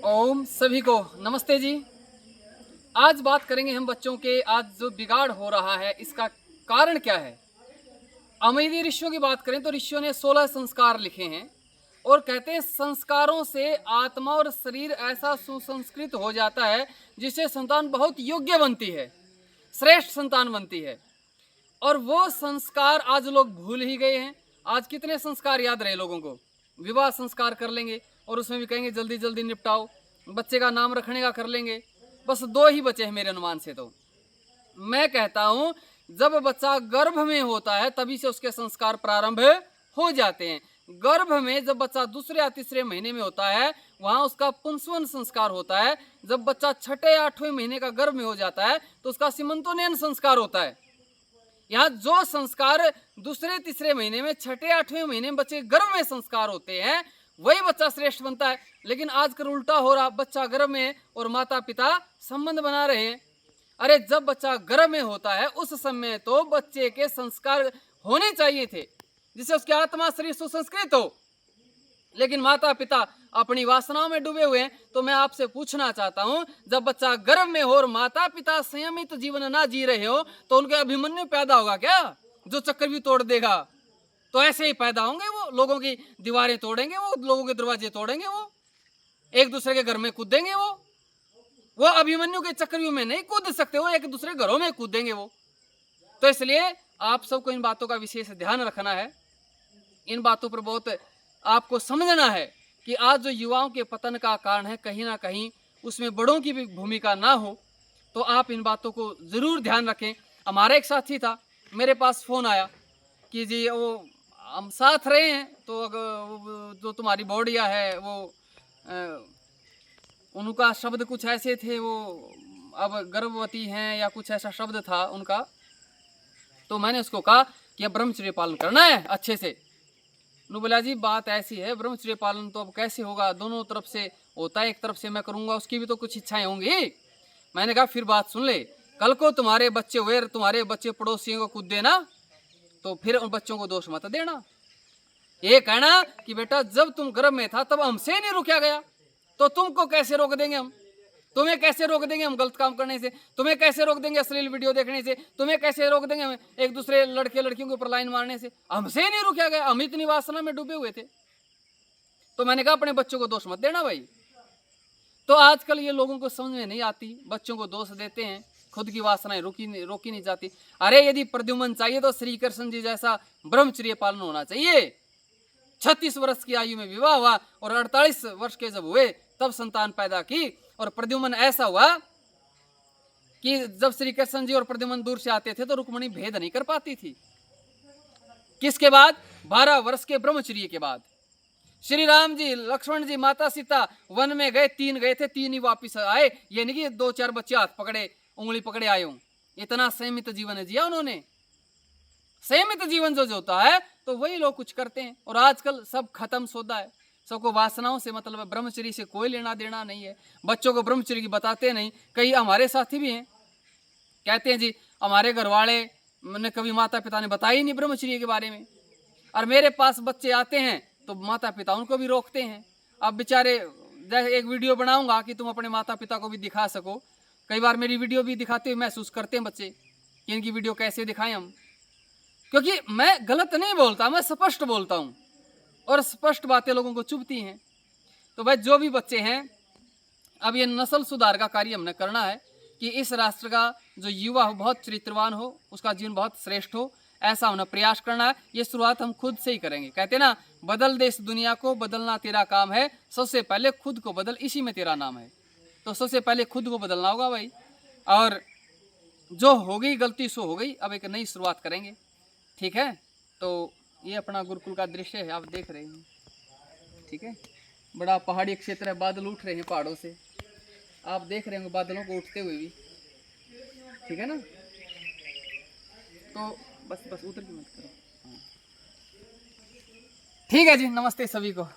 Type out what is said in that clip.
ओम सभी को नमस्ते जी। आज बात करेंगे हम बच्चों के आज जो बिगाड़ हो रहा है इसका कारण क्या है। अमेरी ऋषियों की बात करें तो ऋषियों ने 16 संस्कार लिखे हैं और कहते हैं संस्कारों से आत्मा और शरीर ऐसा सुसंस्कृत हो जाता है जिससे संतान बहुत योग्य बनती है, श्रेष्ठ संतान बनती है। और वो संस्कार आज लोग भूल ही गए हैं। आज कितने संस्कार याद रहे लोगों को? विवाह संस्कार कर लेंगे और उसमें भी कहेंगे जल्दी जल्दी निपटाओ, बच्चे का नाम रखने का कर लेंगे। बस 2 ही बचे हैं मेरे अनुमान से। तो मैं कहता हूं जब बच्चा गर्भ में होता है तभी से उसके संस्कार प्रारंभ हो जाते हैं। गर्भ में जब बच्चा दूसरे या तीसरे महीने में होता है वहां उसका पुंसवन संस्कार होता है। जब बच्चा 6ठे या 8वें महीने का गर्भ में हो जाता है तो उसका सीमंतोन्नयन संस्कार होता है। यहाँ जो संस्कार दूसरे तीसरे महीने में 6ठे 8वें महीने में बच्चे गर्भ में संस्कार होते हैं वही बच्चा श्रेष्ठ बनता है। लेकिन आजकल उल्टा हो रहा, बच्चा गर्भ में और माता पिता संबंध बना रहे हैं। अरे जब बच्चा गर्भ में होता है उस समय तो बच्चे के संस्कार होने चाहिए थे जिससे उसकी आत्मा शरीर सुसंस्कृत हो। लेकिन माता पिता अपनी वासनाओं में डूबे हुए हैं। तो मैं आपसे पूछना चाहता हूं जब बच्चा गर्भ में हो और माता पिता संयमित जीवन ना जी रहे हो तो उनके अभिमन्यु पैदा होगा क्या जो चक्कर भी तोड़ देगा? तो ऐसे ही पैदा होंगे वो, लोगों की दीवारें तोड़ेंगे, वो लोगों के दरवाजे तोड़ेंगे, वो एक दूसरे के घर में कूदेंगे। वो अभिमन्यु के चक्रव्यूह में नहीं कूद सकते, वो एक दूसरे घरों में कूदेंगे वो। तो इसलिए आप सबको इन बातों का विशेष ध्यान रखना है। इन बातों पर बहुत आपको समझना है कि आज जो युवाओं के पतन का कारण है कहीं ना कहीं उसमें बड़ों की भी भूमिका ना हो। तो आप इन बातों को जरूर ध्यान रखें। हमारा एक साथी था, मेरे पास फोन आया कि जी वो हम साथ रहे हैं तो जो तुम्हारी बॉडिया है वो उनका शब्द कुछ ऐसे थे, वो अब गर्भवती हैं या कुछ ऐसा शब्द था उनका। तो मैंने उसको कहा कि अब ब्रह्मचर्य पालन करना है अच्छे से। नु बोला जी बात ऐसी है, ब्रह्मचर्य पालन तो अब कैसे होगा, दोनों तरफ से होता है, एक तरफ से मैं करूंगा, उसकी भी तो कुछ इच्छाएं होंगी। मैंने कहा फिर बात सुन ले, कल को तुम्हारे बच्चे हुए, तुम्हारे बच्चे पड़ोसियों को कूद देना तो फिर उन बच्चों को दोष मत देना। ये कहना कि बेटा जब तुम गर्भ में था तब हमसे नहीं रुका गया तो तुमको कैसे रोक देंगे हम? तुम्हें कैसे रोक देंगे हम गलत काम करने से? तुम्हें कैसे रोक देंगे अश्लील वीडियो देखने से? तुम्हें कैसे रोक देंगे हम एक दूसरे लड़के लड़कियों के ऊपर लाइन मारने से? हमसे नहीं रुका गया, हम इतनी वासना में डूबे हुए थे। तो मैंने कहा अपने बच्चों को दोष मत देना भाई। तो आजकल ये लोगों को समझ में नहीं आती, बच्चों को दोष देते हैं, खुद की वासनाएं रोकी नहीं जाती। अरे यदि प्रद्युम्न चाहिए तो श्री कृष्ण जी जैसा ब्रह्मचर्य पालन होना चाहिए। 36 वर्ष की आयु में विवाह हुआ और 48 वर्ष के जब हुए तब संतान पैदा की। और प्रद्युम्न ऐसा हुआ कि जब श्री कृष्ण जी और प्रद्युम्न दूर से आते थे तो रुक्मिणी भेद नहीं कर पाती थी। किसके बाद? 12 वर्ष के ब्रह्मचर्य के बाद। श्री राम जी, लक्ष्मण जी, माता सीता वन में गए, 3 गए थे, 3 ही वापिस आए। ये नहीं कि 2-4 बच्चे हाथ पकड़े उंगली पकड़े आए हूं। इतना संयमित जीवन जिया उन्होंने। संयमित जीवन जो होता है तो वही लोग कुछ करते हैं। और आजकल सब खत्म सौदा है, सबको वासनाओं से मतलब है, ब्रह्मचर्य से कोई लेना देना नहीं है। बच्चों को ब्रह्मचर्य की बताते नहीं। कई हमारे साथी भी हैं, कहते हैं जी हमारे घर वाले ने कभी माता पिता ने बताया ही नहीं ब्रह्मचर्य के बारे में। और मेरे पास बच्चे आते हैं तो माता पिता उनको भी रोकते हैं। अब बेचारे, एक वीडियो बनाऊंगा कि तुम अपने माता पिता को भी दिखा सको। कई बार मेरी वीडियो भी दिखाते हुए महसूस करते हैं बच्चे कि इनकी वीडियो कैसे दिखाएं हम, क्योंकि मैं गलत नहीं बोलता, मैं स्पष्ट बोलता हूं और स्पष्ट बातें लोगों को चुभती हैं। तो भाई जो भी बच्चे हैं, अब ये नस्ल सुधार का कार्य हमने करना है कि इस राष्ट्र का जो युवा हो बहुत चरित्रवान हो, उसका जीवन बहुत श्रेष्ठ हो, ऐसा हमने प्रयास करना है। ये शुरुआत हम खुद से ही करेंगे। कहते ना बदल दे इस दुनिया को, बदलना तेरा काम है, सबसे पहले खुद को बदल, इसी में तेरा नाम है। तो सबसे पहले खुद को बदलना होगा भाई। और जो हो गई गलती सो हो गई, अब एक नई शुरुआत करेंगे, ठीक है? तो ये अपना गुरुकुल का दृश्य है, आप देख रहे हैं, ठीक है? बड़ा पहाड़ी क्षेत्र है, बादल उठ रहे हैं पहाड़ों से, आप देख रहे होंगे बादलों को उठते हुए भी, ठीक है ना? तो बस उधर की मत करो। हाँ ठीक है जी, नमस्ते सभी को।